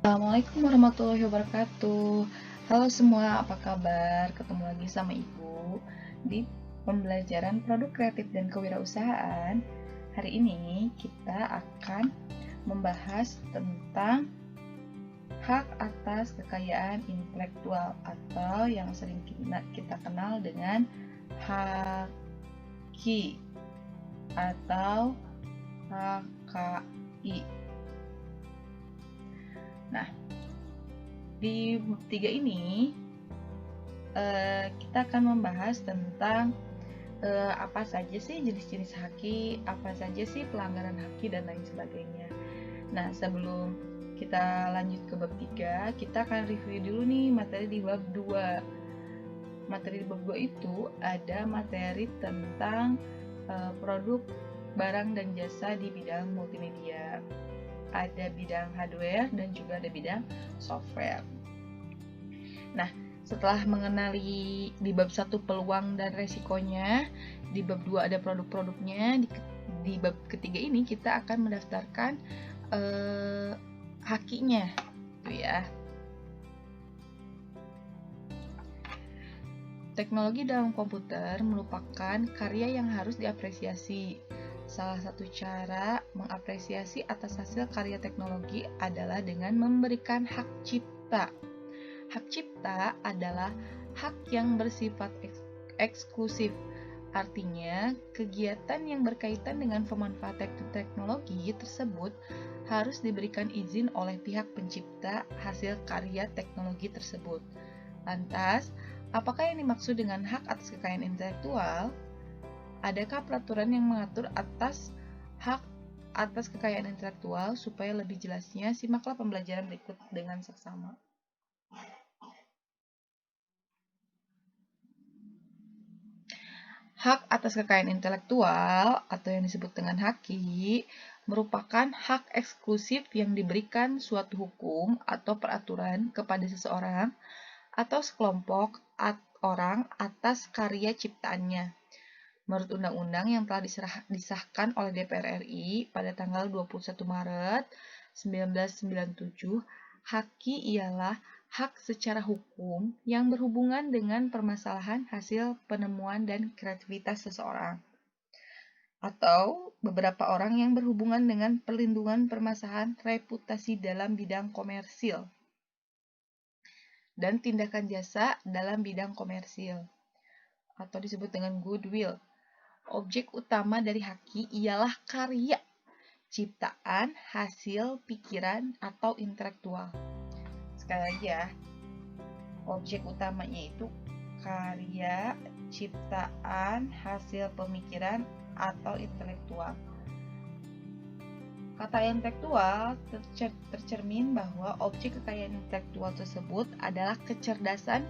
Assalamualaikum warahmatullahi wabarakatuh. Halo semua, apa kabar? Ketemu lagi sama Ibu di pembelajaran produk kreatif dan kewirausahaan. Hari ini kita akan membahas tentang hak atas kekayaan intelektual atau yang sering kita kenal dengan HAKI atau HKI. Nah, di bab 3 ini kita akan membahas tentang apa saja sih jenis-jenis haki, apa saja sih pelanggaran haki dan lain sebagainya. Nah, sebelum kita lanjut ke bab 3, kita akan review dulu nih materi di bab 2. Materi di bab 2 itu ada materi tentang produk, barang dan jasa di bidang multimedia. Ada bidang hardware dan juga ada bidang software. Nah, setelah mengenali di bab 1 peluang dan resikonya, di bab 2 ada produk-produknya, di bab ketiga ini kita akan mendaftarkan hakinya, gitu ya. Teknologi dalam komputer merupakan karya yang harus diapresiasi. Salah satu cara mengapresiasi atas hasil karya teknologi adalah dengan memberikan hak cipta. Hak cipta adalah hak yang bersifat eksklusif. Artinya, kegiatan yang berkaitan dengan pemanfaatan teknologi tersebut harus diberikan izin oleh pihak pencipta hasil karya teknologi tersebut. Lantas, apakah yang dimaksud dengan hak atas kekayaan intelektual? Adakah peraturan yang mengatur atas hak atas kekayaan intelektual? Supaya lebih jelasnya, simaklah pembelajaran berikut dengan seksama. Hak atas kekayaan intelektual atau yang disebut dengan haki merupakan hak eksklusif yang diberikan suatu hukum atau peraturan kepada seseorang atau sekelompok orang atas karya ciptaannya. Menurut undang-undang yang telah disahkan oleh DPR RI pada tanggal 21 Maret 1997, haki ialah hak secara hukum yang berhubungan dengan permasalahan hasil penemuan dan kreativitas seseorang atau beberapa orang yang berhubungan dengan perlindungan permasalahan reputasi dalam bidang komersil dan tindakan jasa dalam bidang komersil atau disebut dengan goodwill. Objek utama dari haki ialah karya, ciptaan, hasil, pikiran, atau intelektual. Sekali lagi ya, objek utamanya itu karya, ciptaan, hasil pemikiran, atau intelektual. Kata intelektual tercermin bahwa objek kekayaan intelektual tersebut adalah kecerdasan,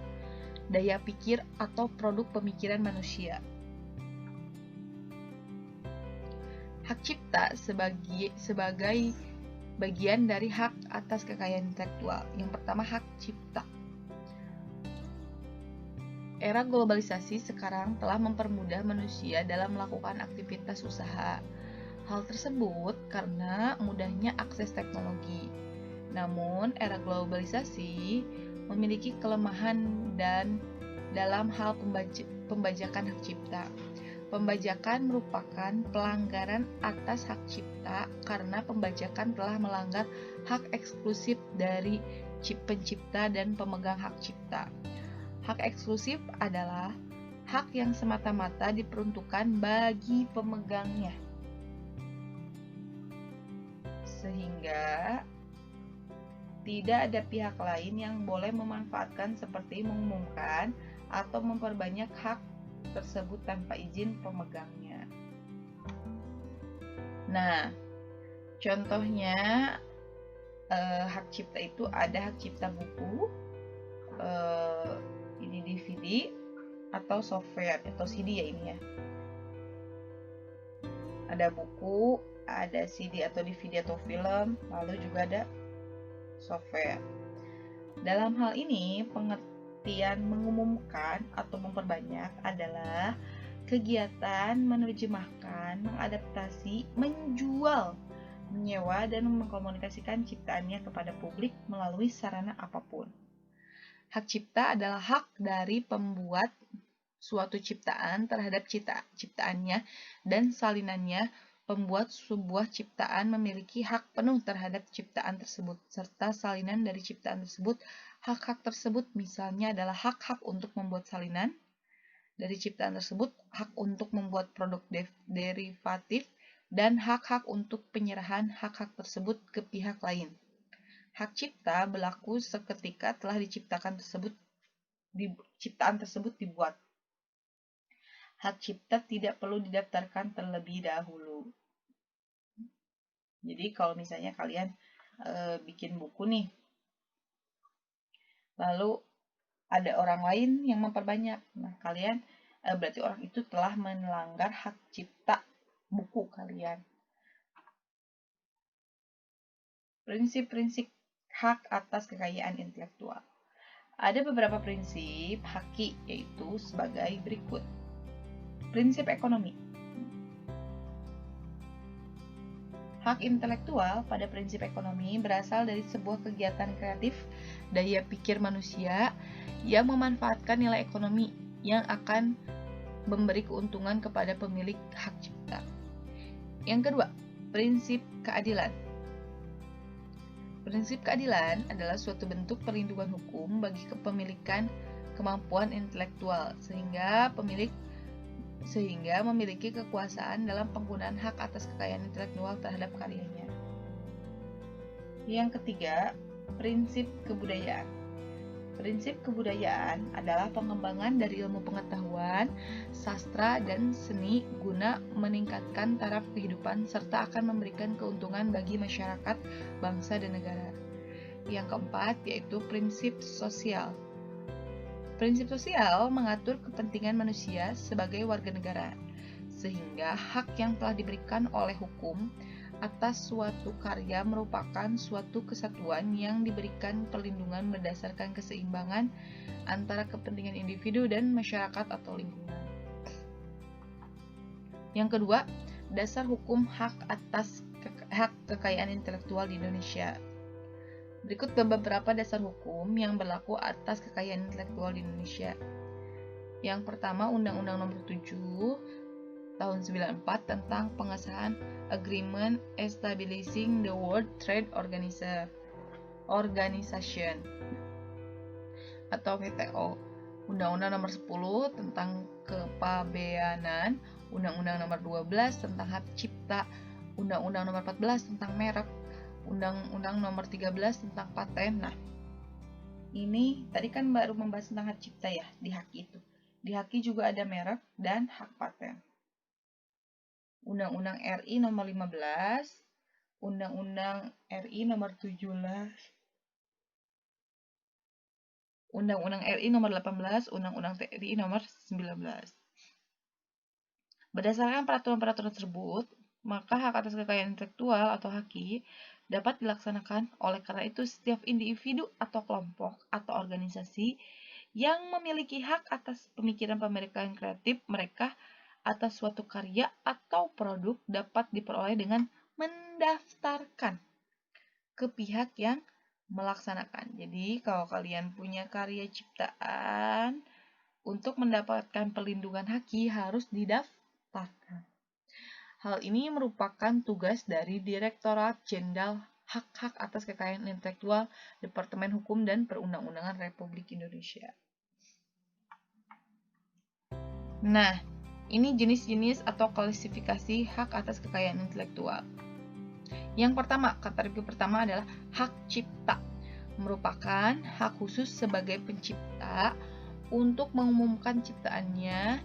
daya pikir, atau produk pemikiran manusia. Hak cipta sebagai bagian dari hak atas kekayaan intelektual. Yang pertama, hak cipta. Era globalisasi sekarang telah mempermudah manusia dalam melakukan aktivitas usaha. Hal tersebut karena mudahnya akses teknologi. Namun, era globalisasi memiliki kelemahan dan dalam hal pembajakan hak cipta. Pembajakan merupakan pelanggaran atas hak cipta karena pembajakan telah melanggar hak eksklusif dari pencipta dan pemegang hak cipta. Hak eksklusif adalah hak yang semata-mata diperuntukkan bagi pemegangnya, sehingga tidak ada pihak lain yang boleh memanfaatkan seperti mengumumkan atau memperbanyak hak tersebut tanpa izin pemegangnya. Nah, contohnya hak cipta itu ada hak cipta buku, ini DVD atau software atau CD ya ini ya. Ada buku, ada CD atau DVD atau film, lalu juga ada software. Dalam hal ini, pengertian mengumumkan atau memperbanyak adalah kegiatan menerjemahkan, mengadaptasi, menjual, menyewa, dan mengkomunikasikan ciptaannya kepada publik melalui sarana apapun. Hak cipta adalah hak dari pembuat suatu ciptaan terhadap ciptaannya dan salinannya. Pembuat sebuah ciptaan memiliki hak penuh terhadap ciptaan tersebut, serta salinan dari ciptaan tersebut. Hak-hak tersebut misalnya adalah hak-hak untuk membuat salinan dari ciptaan tersebut, hak untuk membuat produk derivatif, dan hak-hak untuk penyerahan hak-hak tersebut ke pihak lain. Hak cipta berlaku seketika telah ciptaan tersebut dibuat. Hak cipta tidak perlu didaftarkan terlebih dahulu. Jadi kalau misalnya kalian bikin buku nih, lalu ada orang lain yang memperbanyak, nah kalian berarti orang itu telah melanggar hak cipta buku kalian. Prinsip-prinsip hak atas kekayaan intelektual. Ada beberapa prinsip haki, yaitu sebagai berikut. Prinsip ekonomi. Hak intelektual pada prinsip ekonomi berasal dari sebuah kegiatan kreatif daya pikir manusia yang memanfaatkan nilai ekonomi yang akan memberi keuntungan kepada pemilik hak cipta. Yang kedua, prinsip keadilan. Prinsip keadilan adalah suatu bentuk perlindungan hukum bagi kepemilikan kemampuan intelektual sehingga memiliki kekuasaan dalam penggunaan hak atas kekayaan intelektual terhadap karyanya. Yang ketiga, prinsip kebudayaan. Prinsip kebudayaan adalah pengembangan dari ilmu pengetahuan, sastra, dan seni guna meningkatkan taraf kehidupan serta akan memberikan keuntungan bagi masyarakat, bangsa, dan negara. Yang keempat, yaitu prinsip sosial. Prinsip sosial mengatur kepentingan manusia sebagai warga negara, sehingga hak yang telah diberikan oleh hukum atas suatu karya merupakan suatu kesatuan yang diberikan perlindungan berdasarkan keseimbangan antara kepentingan individu dan masyarakat atau lingkungan. Yang kedua, dasar hukum hak atas hak kekayaan intelektual di Indonesia. Berikut beberapa dasar hukum yang berlaku atas kekayaan intelektual di Indonesia. Yang pertama, Undang-Undang Nomor 7 Tahun 94 tentang pengesahan Agreement Establishing the World Trade Organization atau WTO. Undang-Undang Nomor 10 tentang kepabeanan, Undang-Undang Nomor 12 tentang hak cipta, Undang-Undang Nomor 14 tentang merek, Undang-Undang Nomor 13 tentang paten. Nah, ini tadi kan baru membahas tentang hak cipta ya, di haki itu. Di haki juga ada merek dan hak paten. Undang-Undang RI Nomor 15, Undang-Undang RI Nomor 17, Undang-Undang RI Nomor 18, Undang-Undang TRI Nomor 19. Berdasarkan peraturan-peraturan tersebut, maka hak atas kekayaan intelektual atau haki dapat dilaksanakan. Oleh karena itu, setiap individu atau kelompok atau organisasi yang memiliki hak atas pemikiran-pemikiran kreatif mereka atas suatu karya atau produk dapat diperoleh dengan mendaftarkan ke pihak yang melaksanakan. Jadi, kalau kalian punya karya ciptaan, untuk mendapatkan perlindungan haki harus didaftarkan. Hal ini merupakan tugas dari Direktorat Jenderal Hak-Hak atas Kekayaan Intelektual, Departemen Hukum dan Perundang-undangan Republik Indonesia. Nah, ini jenis-jenis atau klasifikasi hak atas kekayaan intelektual. Yang pertama, kategori pertama adalah hak cipta. Merupakan hak khusus sebagai pencipta untuk mengumumkan ciptaannya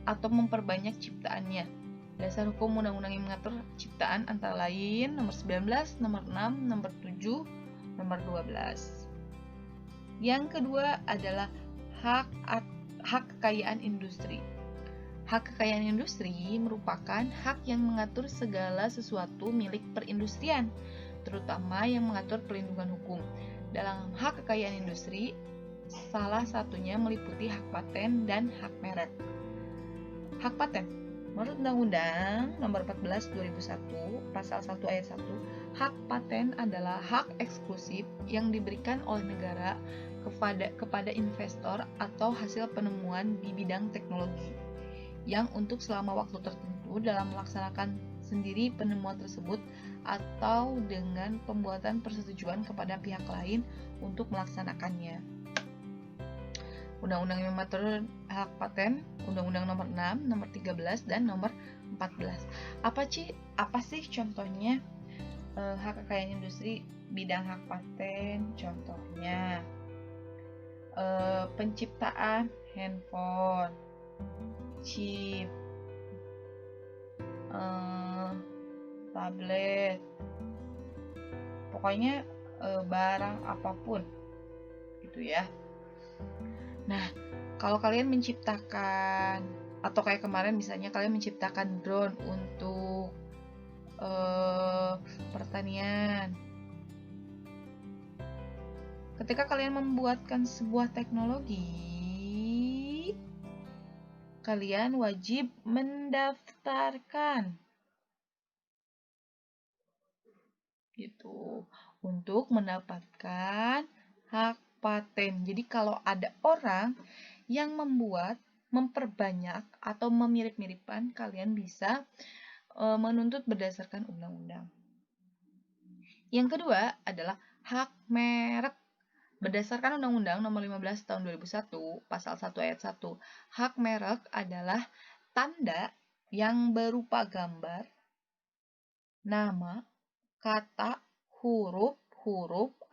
atau memperbanyak ciptaannya. Dasar hukum undang-undang yang mengatur ciptaan antara lain nomor 19, nomor 6, nomor 7, nomor 12. Yang kedua adalah hak kekayaan industri. Hak kekayaan industri merupakan hak yang mengatur segala sesuatu milik perindustrian, terutama yang mengatur perlindungan hukum. Dalam hak kekayaan industri, salah satunya meliputi hak paten dan hak merek. Hak paten Menurut Undang-Undang Nomor 14 2001, Pasal 1 Ayat 1, hak paten adalah hak eksklusif yang diberikan oleh negara kepada investor atau hasil penemuan di bidang teknologi yang untuk selama waktu tertentu dalam melaksanakan sendiri penemuan tersebut atau dengan pembuatan persetujuan kepada pihak lain untuk melaksanakannya. Undang-undang yang mengatur hak paten, Undang-Undang Nomor 6, Nomor 13, dan Nomor 14. Apa sih contohnya hak kekayaan industri bidang hak paten? Contohnya penciptaan handphone, chip, tablet, pokoknya barang apapun gitu ya. Nah, kalau kalian menciptakan atau kayak kemarin misalnya kalian menciptakan drone untuk pertanian. Ketika kalian membuatkan sebuah teknologi, kalian wajib mendaftarkan gitu untuk mendapatkan hak paten. Jadi kalau ada orang yang memperbanyak atau memirip-miripkan, kalian bisa menuntut berdasarkan undang-undang. Yang kedua adalah hak merek. Berdasarkan Undang-Undang Nomor 15 Tahun 2001, Pasal 1 Ayat 1, hak merek adalah tanda yang berupa gambar, nama, kata, huruf,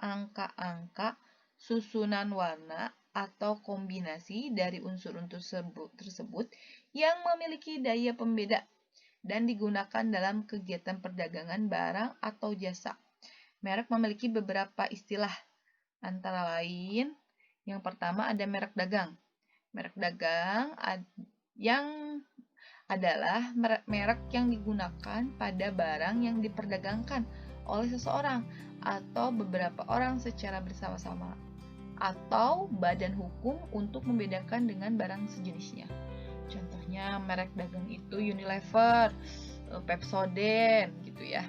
angka-angka, susunan warna, atau kombinasi dari unsur-unsur tersebut yang memiliki daya pembeda dan digunakan dalam kegiatan perdagangan barang atau jasa. Merek memiliki beberapa istilah, antara lain yang pertama ada merek dagang. Merek dagang yang adalah merek yang digunakan pada barang yang diperdagangkan oleh seseorang atau beberapa orang secara bersama-sama, atau badan hukum untuk membedakan dengan barang sejenisnya. Contohnya merek dagang itu Unilever, Pepsodent gitu ya.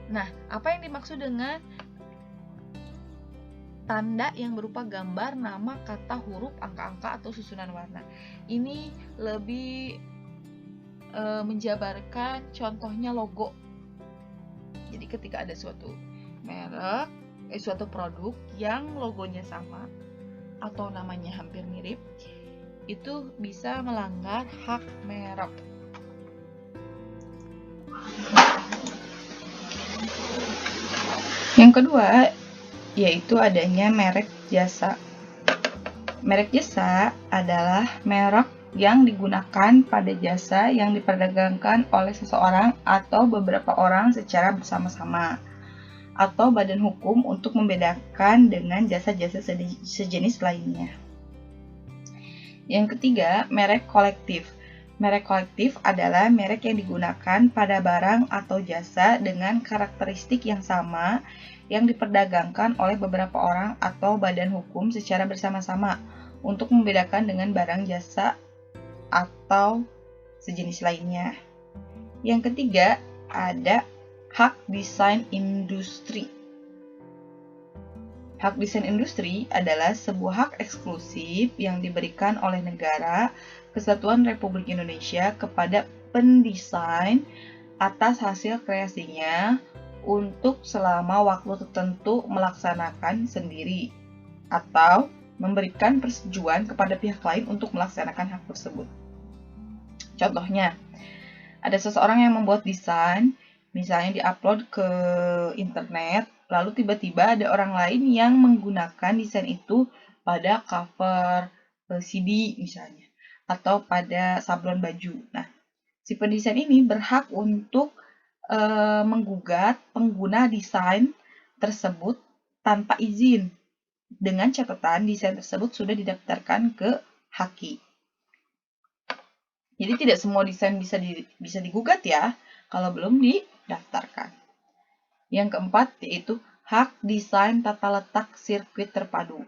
Nah, apa yang dimaksud dengan tanda yang berupa gambar, nama, kata, huruf, angka-angka, atau susunan warna? Ini lebih menjabarkan contohnya logo. Jadi ketika ada suatu merek, suatu produk yang logonya sama atau namanya hampir mirip, itu bisa melanggar hak merek. Yang kedua, yaitu adanya merek jasa. Merek jasa adalah merek yang digunakan pada jasa yang diperdagangkan oleh seseorang atau beberapa orang secara bersama-sama, atau badan hukum untuk membedakan dengan jasa-jasa sejenis lainnya. Yang ketiga, merek kolektif. Merek kolektif adalah merek yang digunakan pada barang atau jasa dengan karakteristik yang sama yang diperdagangkan oleh beberapa orang atau badan hukum secara bersama-sama untuk membedakan dengan barang jasa atau sejenis lainnya. Yang ketiga, ada hak desain industri. Hak desain industri adalah sebuah hak eksklusif yang diberikan oleh negara Kesatuan Republik Indonesia kepada pendesain atas hasil kreasinya untuk selama waktu tertentu melaksanakan sendiri atau memberikan persetujuan kepada pihak lain untuk melaksanakan hak tersebut. Contohnya, ada seseorang yang membuat desain, misalnya diupload ke internet, lalu tiba-tiba ada orang lain yang menggunakan desain itu pada cover CD misalnya, atau pada sablon baju. Nah, si pendesain ini berhak untuk menggugat pengguna desain tersebut tanpa izin, dengan catatan desain tersebut sudah didaftarkan ke HAKI. Jadi tidak semua desain bisa digugat ya, kalau belum didaftarkan. Yang keempat yaitu hak desain tata letak sirkuit terpadu.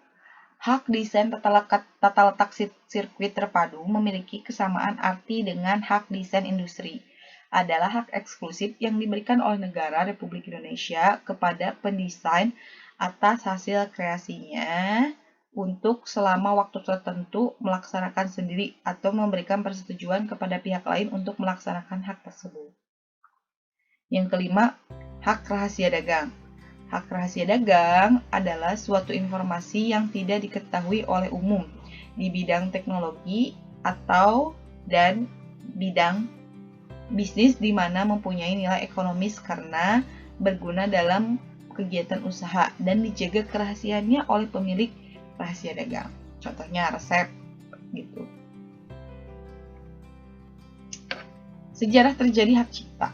Hak desain tata letak sirkuit terpadu memiliki kesamaan arti dengan hak desain industri. Adalah hak eksklusif yang diberikan oleh negara Republik Indonesia kepada pendesain atas hasil kreasinya untuk selama waktu tertentu melaksanakan sendiri atau memberikan persetujuan kepada pihak lain untuk melaksanakan hak tersebut. Yang kelima, hak rahasia dagang. Hak rahasia dagang adalah suatu informasi yang tidak diketahui oleh umum di bidang teknologi atau dan bidang bisnis di mana mempunyai nilai ekonomis karena berguna dalam kegiatan usaha dan dijaga kerahasiaannya oleh pemilik rahasia dagang. Contohnya resep gitu. Sejarah terjadi hak cipta.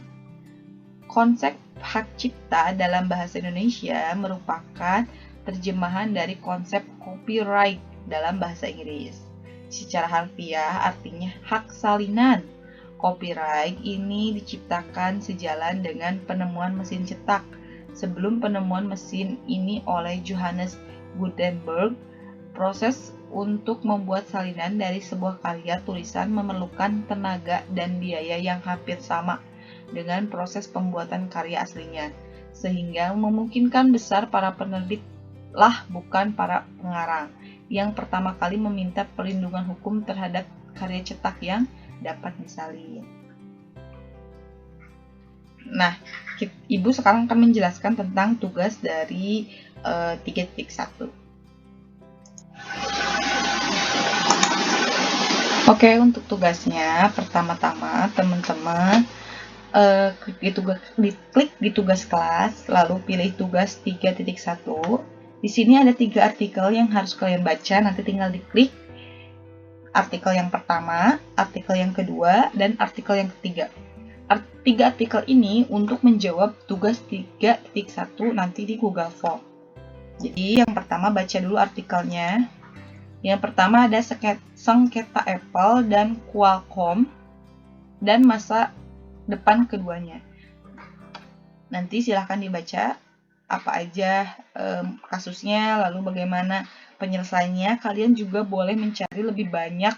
Konsep hak cipta dalam bahasa Indonesia merupakan terjemahan dari konsep copyright dalam bahasa Inggris. Secara harfiah artinya hak salinan. Copyright ini diciptakan sejalan dengan penemuan mesin cetak. Sebelum penemuan mesin ini oleh Johannes Gutenberg, proses untuk membuat salinan dari sebuah karya tulisan memerlukan tenaga dan biaya yang hampir sama dengan proses pembuatan karya aslinya, sehingga memungkinkan besar para penerbit lah bukan para pengarang yang pertama kali meminta perlindungan hukum terhadap karya cetak yang dapat disalin. Nah, Ibu sekarang akan menjelaskan tentang tugas dari 3.1. Oke, untuk tugasnya pertama-tama teman-teman klik di tugas kelas, lalu pilih tugas 3.1. Di sini ada 3 artikel yang harus kalian baca, nanti tinggal diklik artikel yang pertama, artikel yang kedua, dan artikel yang ketiga. 3 artikel ini untuk menjawab tugas 3.1 nanti di Google Form. Jadi yang pertama baca dulu artikelnya. Yang pertama ada sengketa Apple dan Qualcomm dan masa depan keduanya. Nanti silahkan dibaca apa aja kasusnya, lalu bagaimana penyelesaiannya. Kalian juga boleh mencari lebih banyak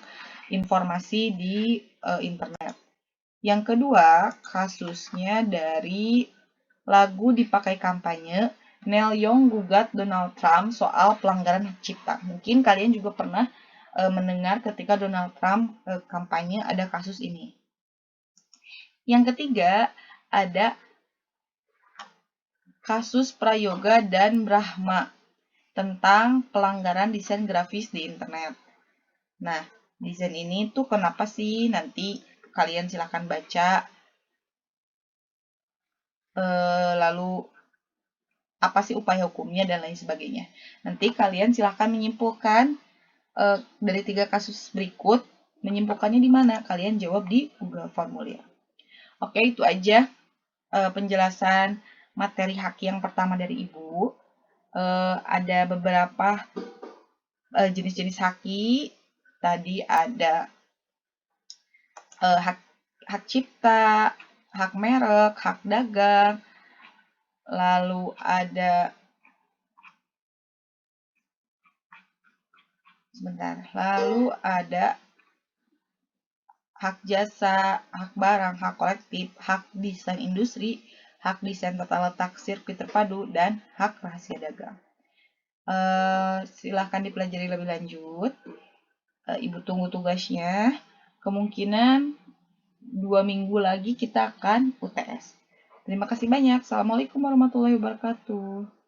informasi di internet. Yang kedua, kasusnya dari lagu dipakai kampanye, Neil Young gugat Donald Trump soal pelanggaran hak cipta. Mungkin kalian juga pernah mendengar ketika Donald Trump kampanye ada kasus ini. Yang ketiga, ada kasus Prayoga dan Brahma tentang pelanggaran desain grafis di internet. Nah, desain ini tuh kenapa sih? Nanti kalian silahkan baca. Lalu, apa sih upaya hukumnya dan lain sebagainya. Nanti kalian silahkan menyimpulkan dari 3 kasus berikut. Menyimpulkannya di mana? Kalian jawab di Google Formulir. Oke, itu aja penjelasan materi hak yang pertama dari Ibu. Ada beberapa jenis-jenis haki. Tadi ada hak cipta, hak merek, hak dagang. Lalu ada hak jasa, hak barang, hak kolektif, hak desain industri, hak desain tata letak sirkuit terpadu, dan hak rahasia dagang. Silahkan dipelajari lebih lanjut. Ibu tunggu tugasnya. Kemungkinan 2 minggu lagi kita akan UTS. Terima kasih banyak. Assalamualaikum warahmatullahi wabarakatuh.